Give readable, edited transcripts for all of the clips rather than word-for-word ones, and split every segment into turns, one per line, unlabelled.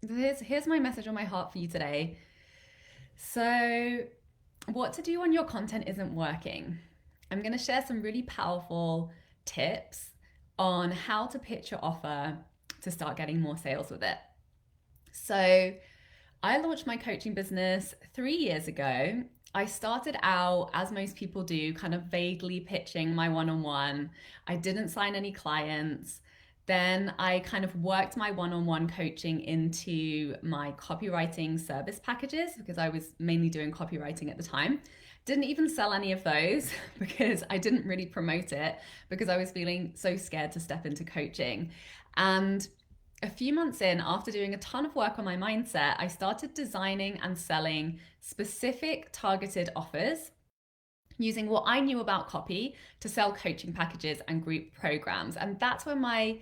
Here's my message on my heart for you today. So, what to do when your content isn't working? I'm going to share some really powerful tips on how to pitch your offer to start getting more sales with it. So, I launched my coaching business 3 years ago. I started out, as most people do, kind of vaguely pitching my one on one. I didn't sign any clients. Then I kind of worked my one on one coaching into my copywriting service packages because I was mainly doing copywriting at the time. Didn't even sell any of those because I didn't really promote it because I was feeling so scared to step into coaching. And a few months in, after doing a ton of work on my mindset, I started designing and selling specific targeted offers using what I knew about copy to sell coaching packages and group programs. And that's when my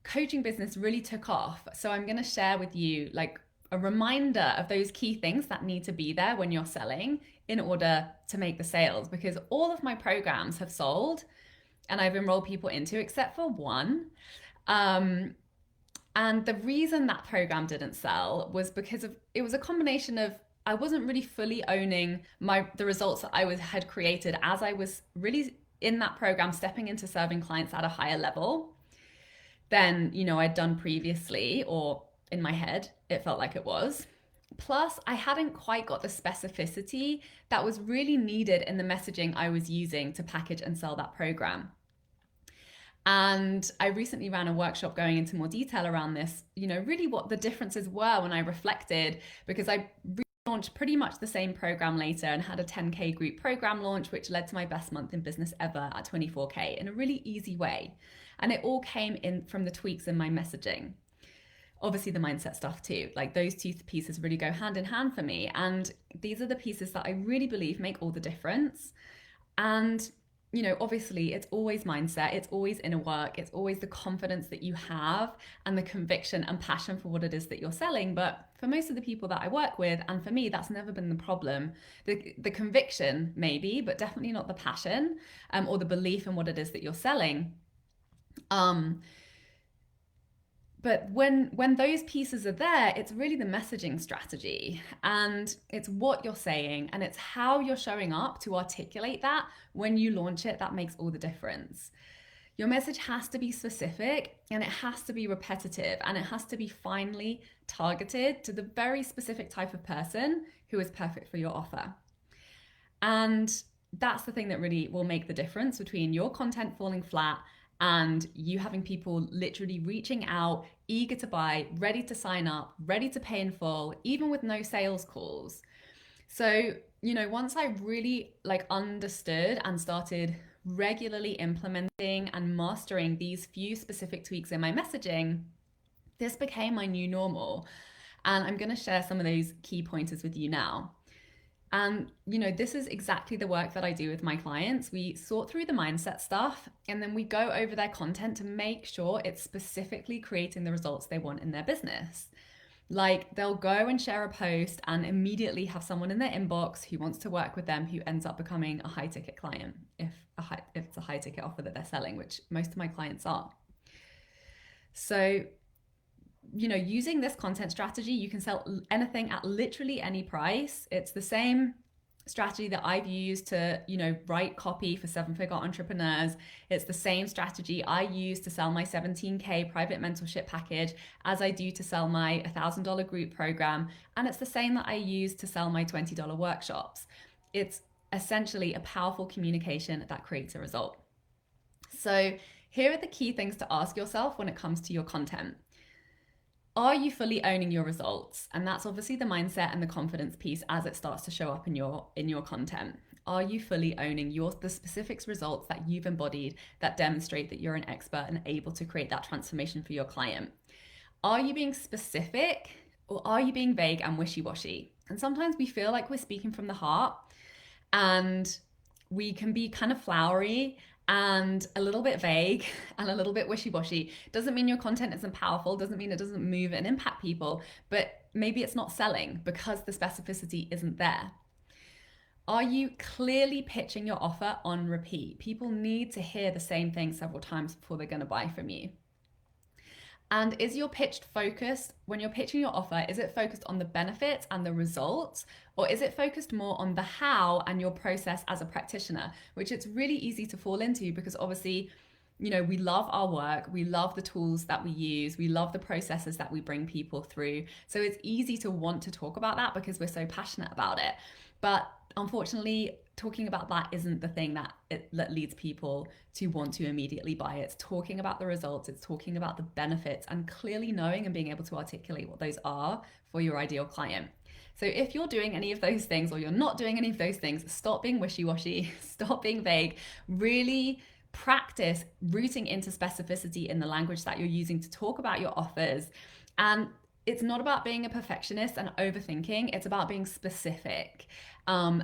coaching business really took off. So I'm going to share with you like a reminder of those key things that need to be there when you're selling in order to make the sales, because all of my programs have sold and I've enrolled people into except for one. Um, and the reason that program didn't sell was because of it was a combination of I wasn't really fully owning the results that had created as I was really in that program stepping into serving clients at a higher level than, I'd done previously, or in my head it felt like it was. Plus, I hadn't quite got the specificity that was really needed in the messaging I was using to package and sell that program. And I recently ran a workshop going into more detail around this, really what the differences were when I reflected, because I launched pretty much the same program later and had a 10K group program launch, which led to my best month in business ever at 24K in a really easy way. And it all came in from the tweaks in my messaging. Obviously, the mindset stuff too. Like those two pieces really go hand in hand for me. And these are the pieces that I really believe make all the difference. And obviously it's always mindset, it's always inner work, it's always the confidence that you have and the conviction and passion for what it is that you're selling. But for most of the people that I work with, and for me, that's never been the problem. The conviction, maybe, but definitely not the passion or the belief in what it is that you're selling. But when those pieces are there, it's really the messaging strategy and it's what you're saying and it's how you're showing up to articulate that when you launch it that makes all the difference. Your message has to be specific and it has to be repetitive and it has to be finely targeted to the very specific type of person who is perfect for your offer. And that's the thing that really will make the difference between your content falling flat and you having people literally reaching out, eager to buy, ready to sign up, ready to pay in full, even with no sales calls. So, once I really understood and started regularly implementing and mastering these few specific tweaks in my messaging, this became my new normal. And I'm going to share some of those key pointers with you now. And, this is exactly the work that I do with my clients. We sort through the mindset stuff and then we go over their content to make sure it's specifically creating the results they want in their business. Like they'll go and share a post and immediately have someone in their inbox who wants to work with them who ends up becoming a high ticket client if it's a high ticket offer that they're selling, which most of my clients are. So using this content strategy, you can sell anything at literally any price. It's the same strategy that I've used to, write copy for 7-figure entrepreneurs. It's the same strategy I use to sell my 17K private mentorship package as I do to sell my $1,000 group program. And it's the same that I use to sell my $20 workshops. It's essentially a powerful communication that creates a result. So here are the key things to ask yourself when it comes to your content. Are you fully owning your results? And that's obviously the mindset and the confidence piece as it starts to show up in your content. Are you fully owning the specific results that you've embodied that demonstrate that you're an expert and able to create that transformation for your client? Are you being specific or are you being vague and wishy-washy? And sometimes we feel like we're speaking from the heart and we can be kind of flowery and a little bit vague and a little bit wishy-washy. Doesn't mean your content isn't powerful, doesn't mean it doesn't move and impact people, but maybe it's not selling because the specificity isn't there. Are you clearly pitching your offer on repeat? People need to hear the same thing several times before they're going to buy from you. And is your pitch focused, when you're pitching your offer, is it focused on the benefits and the results? Or is it focused more on the how and your process as a practitioner, which it's really easy to fall into because obviously, we love our work, we love the tools that we use, we love the processes that we bring people through. So it's easy to want to talk about that because we're so passionate about it. But unfortunately, talking about that isn't the thing that leads people to want to immediately buy it. It's talking about the results, it's talking about the benefits, and clearly knowing and being able to articulate what those are for your ideal client. So if you're doing any of those things or you're not doing any of those things, stop being wishy-washy, stop being vague, really practice rooting into specificity in the language that you're using to talk about your offers. And it's not about being a perfectionist and overthinking, it's about being specific. And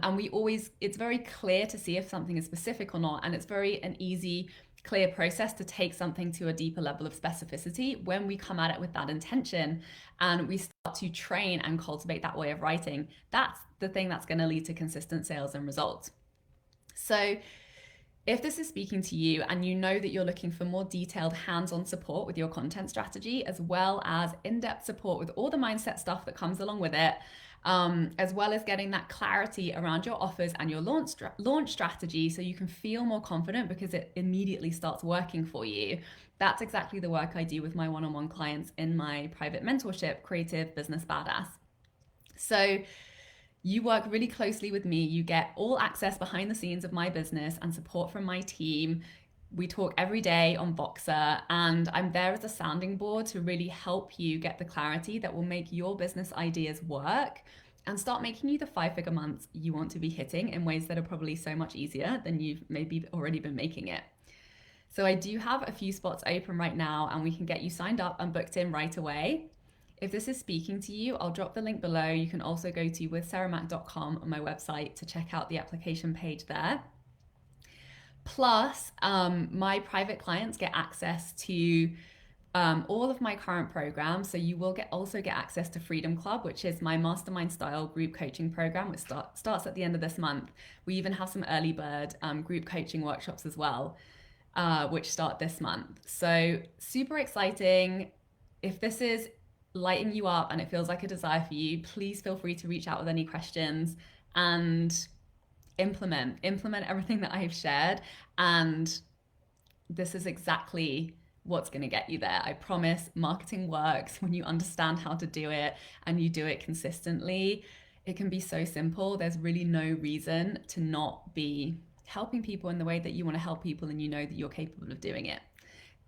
it's very clear to see if something is specific or not. And it's an easy, clear process to take something to a deeper level of specificity when we come at it with that intention and we start to train and cultivate that way of writing. That's the thing that's going to lead to consistent sales and results. So if this is speaking to you and you know that you're looking for more detailed hands-on support with your content strategy, as well as in-depth support with all the mindset stuff that comes along with it, as well as getting that clarity around your offers and your launch strategy so you can feel more confident because it immediately starts working for you. That's exactly the work I do with my one-on-one clients in my private mentorship, Creative Business Badass. So you work really closely with me. You get all access behind the scenes of my business and support from my team. We talk every day on Voxer, and I'm there as a sounding board to really help you get the clarity that will make your business ideas work and start making you the 5-figure months you want to be hitting in ways that are probably so much easier than you've maybe already been making it. So I do have a few spots open right now, and we can get you signed up and booked in right away. If this is speaking to you, I'll drop the link below. You can also go to withsarahmac.com on my website to check out the application page there. Plus, my private clients get access to all of my current programs. So you will also get access to Freedom Club, which is my mastermind style group coaching program, which starts at the end of this month. We even have some early bird group coaching workshops as well, which start this month. So super exciting. If this is lighting you up and it feels like a desire for you, please feel free to reach out with any questions and implement everything that I've shared. And this is exactly what's going to get you there. I promise. Marketing works when you understand how to do it and you do it consistently. It can be so simple. There's really no reason to not be helping people in the way that you want to help people and you know that you're capable of doing it.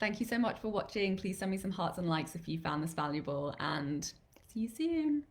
Thank you so much for watching. Please send me some hearts and likes if you found this valuable, and see you soon.